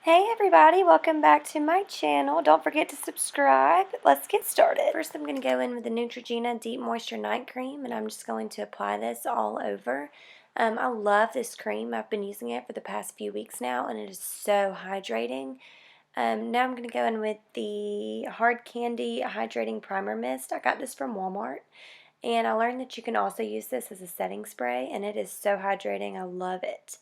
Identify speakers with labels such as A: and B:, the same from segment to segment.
A: Hey everybody, welcome back to my channel. Don't forget to subscribe. Let's get started. First I'm going to go in with the Neutrogena Deep Moisture Night Cream, and I'm just going to apply this all over. I love this cream. I've been using it for the past few weeks now, and it is so hydrating. Now I'm going to go in with the Hard Candy Hydrating Primer Mist. I got this from Walmart, and I learned that you can also use this as a setting spray, and it is so hydrating. I love it.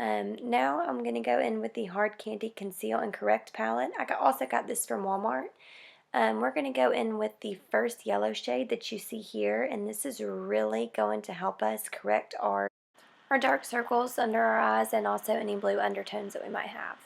A: Now I'm going to go in with the Hard Candy Conceal and Correct palette. I also got this from Walmart. We're going to go in with the first yellow shade that you see here, and this is really going to help us correct our dark circles under our eyes and also any blue undertones that we might have.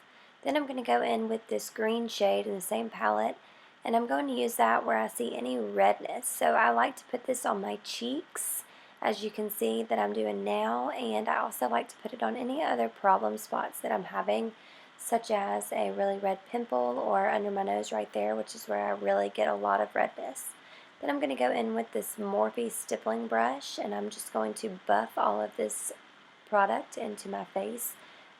A: Then I'm going to go in with this green shade in the same palette, and I'm going to use that where I see any redness. So I like to put this on my cheeks, as you can see that I'm doing now, and I also like to put it on any other problem spots that I'm having, such as a really red pimple or under my nose right there, which is where I really get a lot of redness. Then I'm going to go in with this Morphe Stippling Brush, and I'm just going to buff all of this product into my face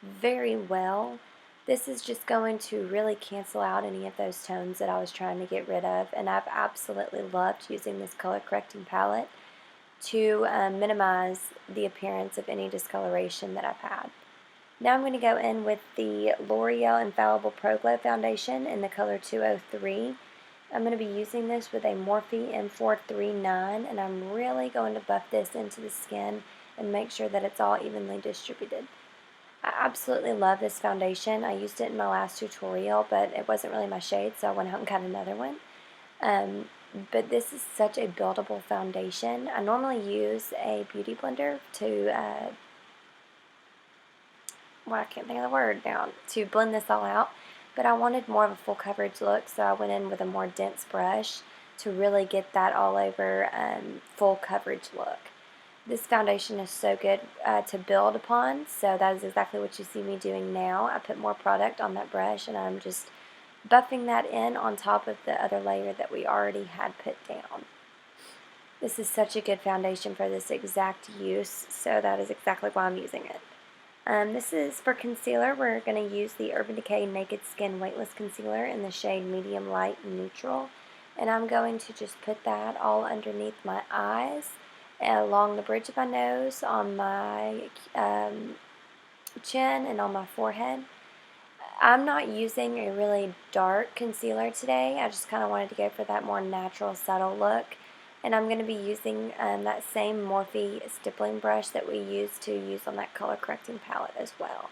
A: very well. This is just going to really cancel out any of those tones that I was trying to get rid of, and I've absolutely loved using this color correcting palette to minimize the appearance of any discoloration that I've had. Now I'm going to go in with the L'Oreal Infallible Pro Glow Foundation in the color 203. I'm going to be using this with a Morphe M439, and I'm really going to buff this into the skin and make sure that it's all evenly distributed. I absolutely love this foundation. I used it in my last tutorial, but it wasn't really my shade, so I went out and got another one. But this is such a buildable foundation. I normally use a beauty blender to, I can't think of the word now, to blend this all out. But I wanted more of a full coverage look, so I went in with a more dense brush to really get that all over full coverage look. This foundation is so good to build upon, so that is exactly what you see me doing now. I put more product on that brush, and I'm just buffing that in on top of the other layer that we already had put down. This is such a good foundation for this exact use, so that is exactly why I'm using it. This is for concealer. We're going to use the Urban Decay Naked Skin Weightless Concealer in the shade Medium Light Neutral, and I'm going to just put that all underneath my eyes, along the bridge of my nose, on my chin, and on my forehead. I'm not using a really dark concealer today. I just kind of wanted to go for that more natural, subtle look. And I'm going to be using that same Morphe Stippling Brush that we used to use on that color correcting palette as well.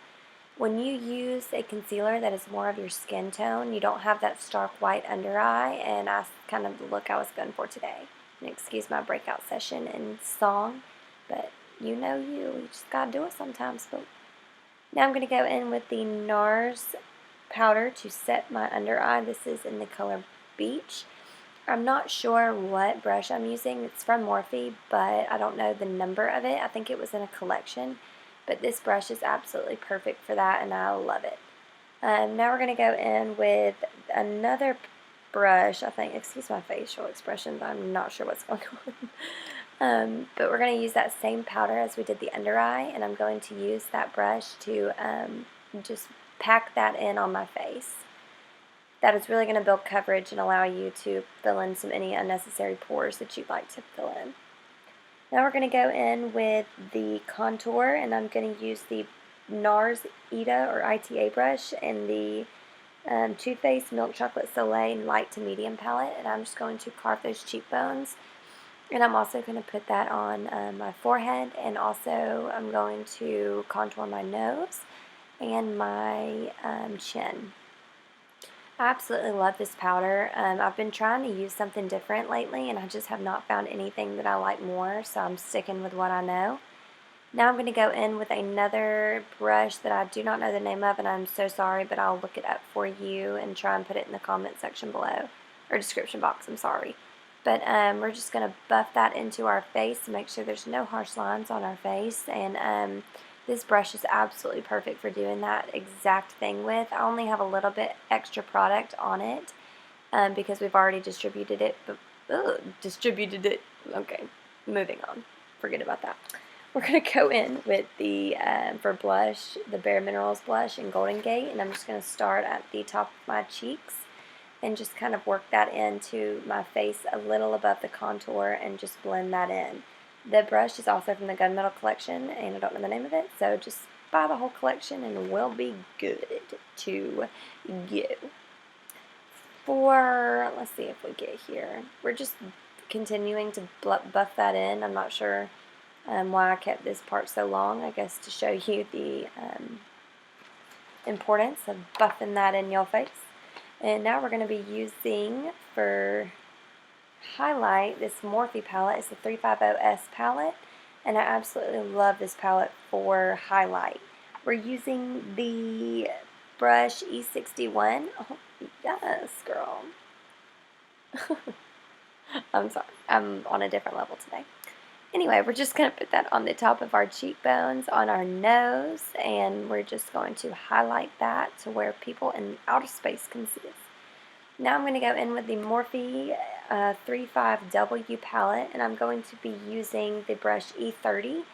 A: When you use a concealer that is more of your skin tone, you don't have that stark white under eye, and that's kind of the look I was going for today. And excuse my breakout session and song, but you know you just gotta do it sometimes, folks. Now I'm going to go in with the NARS powder to set my under eye. This is in the color Beige. I'm not sure what brush I'm using. It's from Morphe, but I don't know the number of it. I think it was in a collection, but this brush is absolutely perfect for that, and I love it. Now we're going to go in with another brush. I think, excuse my facial expressions, I'm not sure what's going on. But we're going to use that same powder as we did the under eye, and I'm going to use that brush to just pack that in on my face. That is really going to build coverage and allow you to fill in any unnecessary pores that you'd like to fill in. Now we're going to go in with the contour, and I'm going to use the NARS ITA brush in the Too Faced Milk Chocolate Soleil Light to Medium palette, and I'm just going to carve those cheekbones. And I'm also going to put that on my forehead, and also I'm going to contour my nose and my chin. I absolutely love this powder. I've been trying to use something different lately, and I just have not found anything that I like more, so I'm sticking with what I know. Now I'm going to go in with another brush that I do not know the name of, and I'm so sorry, but I'll look it up for you and try and put it in the comment section below, or description box, I'm sorry. But we're just going to buff that into our face to make sure there's no harsh lines on our face. And this brush is absolutely perfect for doing that exact thing with. I only have a little bit extra product on it because we've already distributed it. Okay, moving on. Forget about that. we're going to go in with the, for blush, the Bare Minerals blush in Golden Gate, and I'm just going to start at the top of my cheeks and just kind of work that into my face a little above the contour and just blend that in. The brush is also from the Gunmetal Collection, and I don't know the name of it, so just buy the whole collection and we'll be good to go. For, let's see if we get here, we're just continuing to buff that in. I'm not sure why I kept this part so long. I guess to show you the importance of buffing that in your face. And now we're going to be using, for highlight, this Morphe palette. It's the 350S palette, and I absolutely love this palette for highlight. We're using the brush E61. Oh, yes, girl. I'm sorry. I'm on a different level today. Anyway, we're just going to put that on the top of our cheekbones, on our nose, and we're just going to highlight that to where people in outer space can see us. Now I'm going to go in with the Morphe 35W palette, and I'm going to be using the brush E30,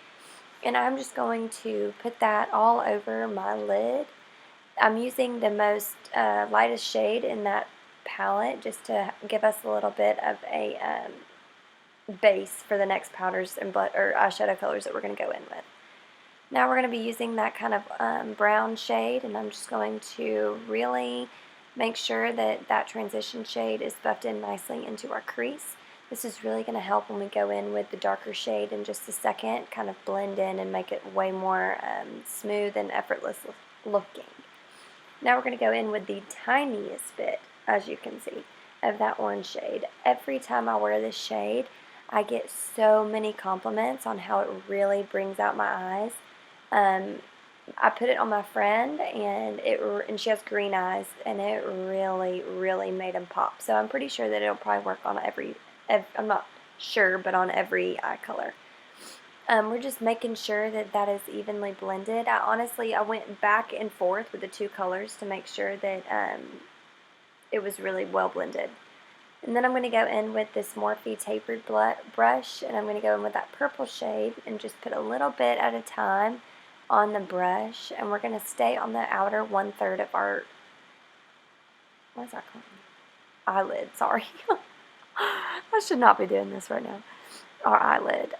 A: and I'm just going to put that all over my lid. I'm using the most lightest shade in that palette just to give us a little bit of a base for the next powders and eyeshadow colors that we're going to go in with. Now we're going to be using that kind of brown shade, and I'm just going to really make sure that that transition shade is buffed in nicely into our crease. This is really going to help when we go in with the darker shade in just a second, kind of blend in and make it way more smooth and effortless looking. Now we're going to go in with the tiniest bit, as you can see, of that orange shade. Every time I wear this shade, I get so many compliments on how it really brings out my eyes. I put it on my friend, and she has green eyes, and it really made them pop. So I'm pretty sure that it'll probably work on I'm not sure, but on every eye color. We're just making sure that that is evenly blended. I went back and forth with the two colors to make sure that it was really well blended. And then I'm going to go in with this Morphe tapered brush, and I'm going to go in with that purple shade and just put a little bit at a time on the brush, and we're going to stay on the outer 1/3 of our, what is that called? Eyelid, sorry. I should not be doing this right now. Our eyelid.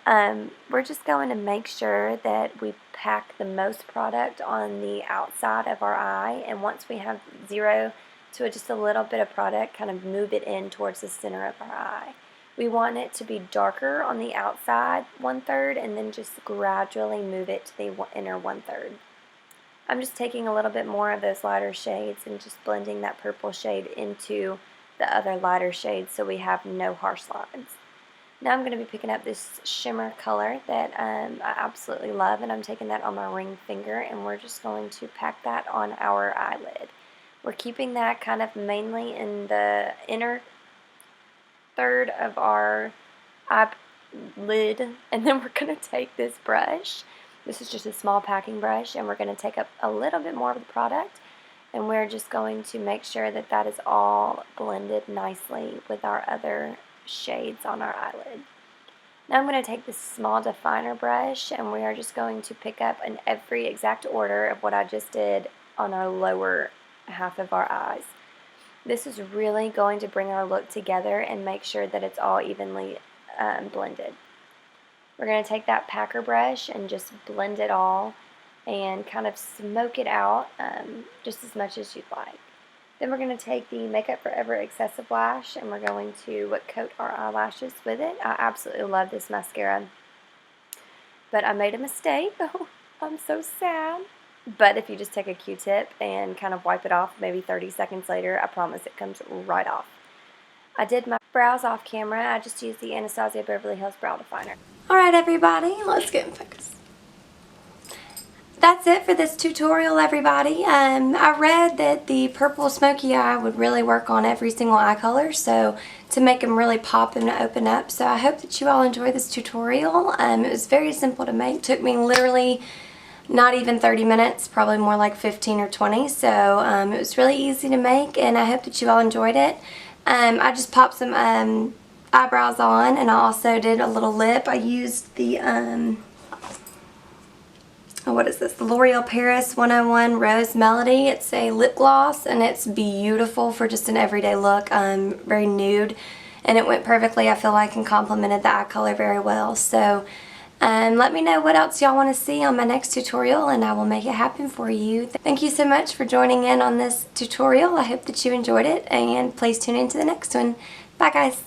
A: We're just going to make sure that we pack the most product on the outside of our eye, and once we have zero to just a little bit of product, kind of move it in towards the center of our eye. We want it to be darker on the outside 1/3 and then just gradually move it to the inner 1/3. I'm just taking a little bit more of those lighter shades and just blending that purple shade into the other lighter shades so we have no harsh lines. Now I'm going to be picking up this shimmer color that I absolutely love, and I'm taking that on my ring finger, and we're just going to pack that on our eyelid. We're keeping that kind of mainly in the inner 1/3 of our eyelid, and then we're going to take this brush. This is just a small packing brush, and we're going to take up a little bit more of the product, and we're just going to make sure that that is all blended nicely with our other shades on our eyelid. Now I'm going to take this small definer brush, and we are just going to pick up in every exact order of what I just did on our lower half of our eyes. This is really going to bring our look together and make sure that it's all evenly blended. We're going to take that packer brush and just blend it all and kind of smoke it out just as much as you'd like. Then we're going to take the Makeup Forever Excessive Lash, and we're going to coat our eyelashes with it. I absolutely love this mascara, but I made a mistake. Oh, I'm so sad. But if you just take a Q-tip and kind of wipe it off maybe 30 seconds later, I promise it comes right off. I did my brows off camera. I just used the Anastasia Beverly Hills Brow Definer. Alright everybody, let's get in focus. That's it for this tutorial, everybody. I read that the purple smoky eye would really work on every single eye color, so to make them really pop and open up. So I hope that you all enjoy this tutorial. It was very simple to make. It took me literally not even 30 minutes, probably more like 15 or 20. So it was really easy to make, and I hope that you all enjoyed it. I just popped some eyebrows on, and I also did a little lip. I used the what is this? The L'Oreal Paris 101 Rose Melody. It's a lip gloss and it's beautiful for just an everyday look. Very nude, and it went perfectly, I feel like, and complemented the eye color very well. So let me know what else y'all want to see on my next tutorial and I will make it happen for you. Thank you so much for joining in on this tutorial. I hope that you enjoyed it, and please tune in to the next one. Bye guys.